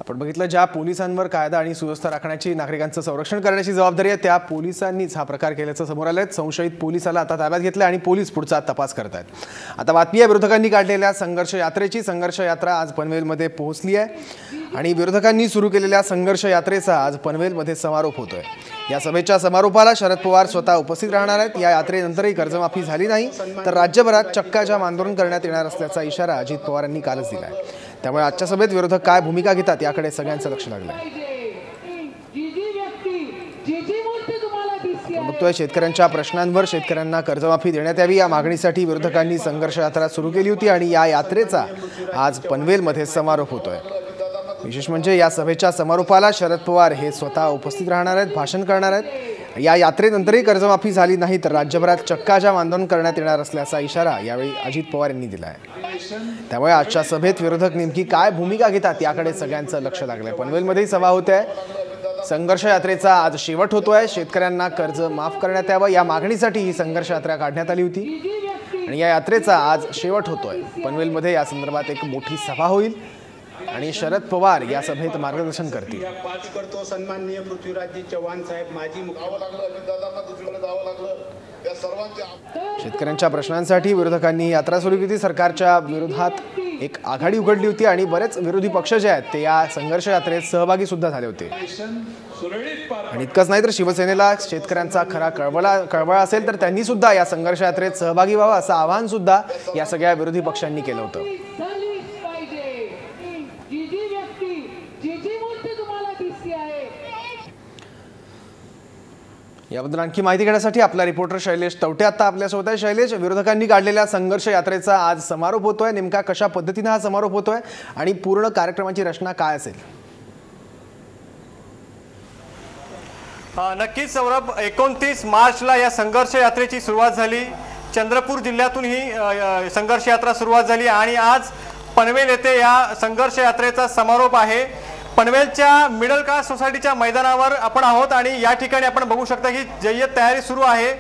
आपण बघितलं ज्या पोलिसांवर कायदा आणि सुव्यवस्था राखण्याची नागरिकांचं संरक्षण करण्याची जबाबदारी आहे त्या पोलिसांनीच हा प्रकार केल्याचं समोर आलंय। संशयित पोलिसाला आता ताब्यात घेतलं आणि पोलीस पुढचा तपास करतायत। आता बातमी आहे विरोधकांनी काढलेल्या संघर्ष यात्रेची। संघर्ष यात्रा आज पनवेलमध्ये पोहोचली आहे आणि विरोधकांनी सुरू केलेल्या संघर्ष यात्रेचा आज पनवेलमध्ये समारोप होतोय। या सभेच्या समारोपाला शरद पवार स्वतः उपस्थित राहणार आहेत। या यात्रेनंतरही कर्जमाफी झाली नाही तर राज्यभरात चक्काजाम आंदोलन करण्यात येणार असल्याचा इशारा अजित पवार यांनी कालच दिला आहे। त्यामुळे आजच्या सभेत विरोधक काय भूमिका घेतात याकडे सगळ्यांचं लक्ष लागलं आहे। बघतोय शेतकऱ्यांच्या प्रश्नांवर शेतकऱ्यांना कर्जमाफी देण्यात यावी या मागणीसाठी विरोधकांनी संघर्ष यात्रा सुरू केली होती आणि या यात्रेचा आज पनवेलमध्ये समारोप होतोय। विशेष म्हणजे या सभेच्या समारोपाला शरद पवार हे स्वतः उपस्थित राहणार आहेत, भाषण करणार आहेत। या यात्रेनंतरही कर्जमाफी झाली नाही तर राज्यभरात चक्काजाम आंदोलन करण्यात येणार असल्याचा इशारा यावेळी अजित पवार यांनी दिला आहे। त्यामुळे आजच्या सभेत विरोधक नेमकी काय भूमिका घेतात याकडे सगळ्यांचं लक्ष लागलंय। पनवेलमध्येही सभा होते आहे। संघर्ष यात्रेचा आज शेवट होतोय। शेतकऱ्यांना कर्ज माफ करण्यात यावं या मागणीसाठी ही संघर्ष यात्रा काढण्यात आली होती आणि या यात्रेचा आज शेवट होतोय। पनवेलमध्ये या संदर्भात एक मोठी सभा होईल आणि शरद पवार या सभेत मार्गदर्शन करतील। सन्माननीय पृथ्वीराज चव्हाण साहेब माजी शेतकऱ्यांच्या प्रश्नांसाठी विरोधकांनी यात्रा सुरू केली। सरकारच्या विरोधात एक आघाडी उघडली होती आणि बरेच विरोधी पक्ष जे आहेत ते या संघर्ष यात्रेत सहभागी सुद्धा झाले होते। आणि इतकंच नाही तर शिवसेनेला शेतकऱ्यांचा खरा कळवळा असेल तर त्यांनी सुद्धा या संघर्ष यात्रेत सहभागी व्हावं असं आवाहन सुद्धा या सगळ्या विरोधी पक्षांनी केलं होतं। याबद्दल आणखी माहिती घेण्यासाठी आपला रिपोर्टर शैलेश तवटे आता आपल्यासोबत आहे। शैलेश, विरोधकांनी काढलेल्या संघर्ष यात्रेचा आज समारोप होतोय, नेमका कशा पद्धतीने हा समारोप होतोय आणि पूर्ण कार्यक्रमाची रचना काय असेल? नक्कीच सौरभ, 29 मार्चला या संघर्ष यात्रेची सुरुवात झाली। चंद्रपूर जिल्ह्यातून ही संघर्ष यात्रा सुरुवात झाली आणि आज पनवेल येथे या संघर्ष यात्रेचा समारोप आहे। पनवेलच्या मिडल क्लास सोसायटीच्या मैदानावर आपण आहोत आणि या ठिकाणी आपण बघू शकता की जय्यत तयारी सुरू आहे।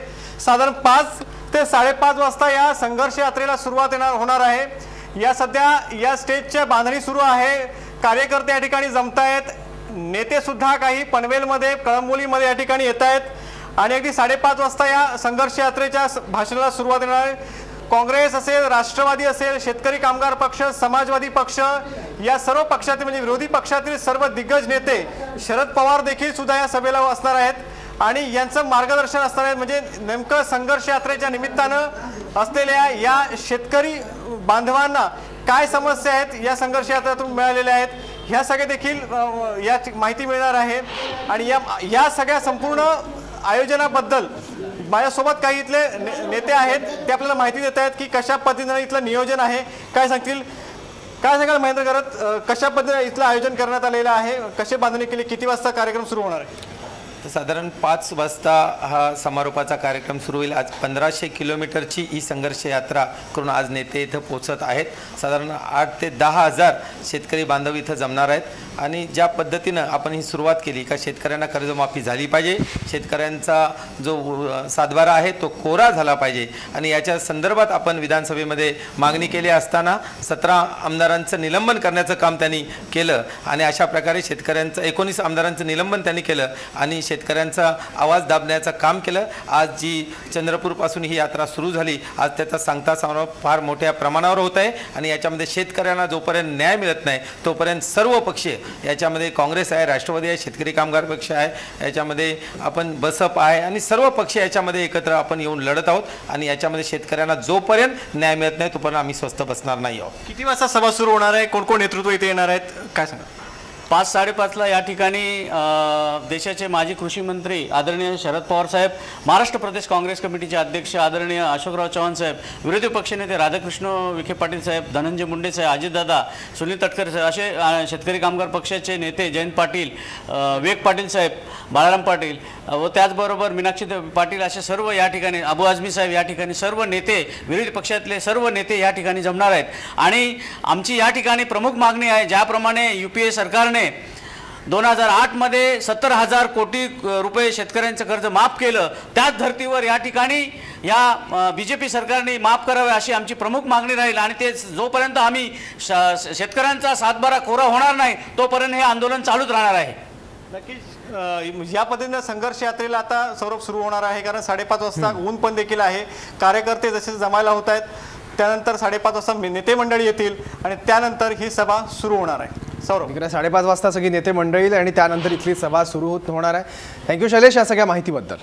साधारण 5 ते 5:30 वाजता या संघर्ष यात्रेला सुरुवात होणार आहे। या सध्या या स्टेजच्या बांधणी सुरू आहे। कार्यकर्ते या ठिकाणी जमत आहेत, नेते सुद्धा काही पनवेलमध्ये कळंबोलीमध्ये या ठिकाणी येत आहेत आणि अगदी 5:30 वाजता या संघर्ष यात्रेच्या भाषणाला सुरुवात होणार आहे। काँग्रेस असेल, राष्ट्रवादी असेल, शेतकरी कामगार पक्ष, समाजवादी पक्ष या सर्व पक्षातील म्हणजे विरोधी पक्षातील सर्व दिग्गज नेते शरद पवार देखील सुद्धा या सभेला असणार आहेत आणि यांचं मार्गदर्शन असणार आहे। म्हणजे नेमकं संघर्ष यात्रेच्या निमित्तानं असलेल्या या शेतकरी बांधवांना काय समस्या आहेत या संघर्ष यात्रेतून मिळालेल्या आहेत ह्या सगळे देखील या माहिती मिळणार आहे। आणि या सगळ्या संपूर्ण आयोजनाबद्दल माझ्यासोबत काही इथले नेते आहेत, ते आपल्याला माहिती देत आहेत की कशा पद्धतीने इथलं नियोजन आहे। काय सांगतील, काय सांगाल महेंद्र करत, कशा पद्धतीने इथलं आयोजन करण्यात आलेलं आहे, कसे बांधणी केली, किती वाजता कार्यक्रम सुरू होणार आहे? तर साधारण 5 वाजता हा समारोपाचा कार्यक्रम सुरू होईल। आज 1500 किलोमीटरची ही संघर्ष यात्रा करून आज नेते इथं पोहोचत आहेत। साधारण 8 ते 10 हजार शेतकरी बांधव इथं जमणार आहेत आणि ज्या पद्धतीनं आपण ही सुरुवात केली का शेतकऱ्यांना कर्जमाफी झाली पाहिजे, शेतकऱ्यांचा जो सातबारा आहे तो कोरा झाला पाहिजे आणि याच्या संदर्भात आपण विधानसभेमध्ये मागणी केली असताना 17 आमदारांचं निलंबन करण्याचं काम त्यांनी केलं आणि अशा प्रकारे शेतकऱ्यांचं 19 आमदारांचं निलंबन त्यांनी केलं आणि शेतकऱ्यांचा आवाज दाबण्याचं काम केलं। आज जी चंद्रपूरपासून ही यात्रा सुरू झाली, आज त्याचा सांगता समारोप फार मोठ्या प्रमाणावर होत आहे आणि याच्यामध्ये शेतकऱ्यांना जोपर्यंत न्याय मिळत नाही तोपर्यंत सर्व पक्ष याच्यामध्ये काँग्रेस आहे, राष्ट्रवादी आहे, शेतकरी कामगार पक्ष आहे, याच्यामध्ये आपण बसप आहे आणि सर्व पक्ष याच्यामध्ये एकत्र आपण येऊन लढत आहोत आणि याच्यामध्ये शेतकऱ्यांना जोपर्यंत न्याय मिळत नाही तोपर्यंत आम्ही स्वस्थ बसणार नाही आहोत। किती वाजता सभा सुरू होणार आहे, कोण कोण नेतृत्व इथे येणार आहेत, काय सांगा? 5-5:30ला या ठिकाणी देशाचे माजी कृषी मंत्री आदरणीय शरद पवार साहेब, महाराष्ट्र प्रदेश काँग्रेस कमिटीचे अध्यक्ष आदरणीय अशोकराव चव्हाण साहेब, विरोधी पक्षनेते राधाकृष्ण विखे पाटील साहेब, धनंजय मुंडे साहेब, अजितदादा, सुनील तटकरे साहेब असे शेतकरी कामगार पक्षाचे नेते जयंत पाटील, विवेक पाटील साहेब, बाळाराम पाटील व त्याचबरोबर मीनाक्षी पाटील असे सर्व या ठिकाणी, अबू आझमी साहेब या ठिकाणी सर्व नेते, विरोधी पक्षातले सर्व नेते या ठिकाणी जमणार आहेत। आणि आमची या ठिकाणी प्रमुख मागणी आहे, ज्याप्रमाणे UPA सरकारने 2008 मध्ये 70,000 कोटी रुपये शेतकऱ्यांचं कर्ज माफ केलं, त्याच धर्तीवर या ठिकाणी या BJP सरकारने माफ करावे अशी आमची प्रमुख मागणी राहील आणि ते जोपर्यंत आम्ही शेतकऱ्यांचा सातबारा कोरा होणार नाही तोपर्यंत हे आंदोलन चालूच राहणार आहे. नक्कीच या पद्धतीनं संघर्ष यात्रेला आता सौरभ सुरू होणार आहे, कारण 5:30 वाजता ऊन पण देखील आहे. कार्यकर्ते जसे जमायला होत आहेत त्यानंतर 5:30 वाजता नेते मंडळी येतील आणि त्यानंतर ही सभा सुरू होणार आहे. सौरभ, इकडे 5:30 वाजता सगळी नेते मंडळी आणि त्यानंतर इथली सभा सुरू होणार आहे. थँक्यू शैलेश या सगळ्या माहितीबद्दल.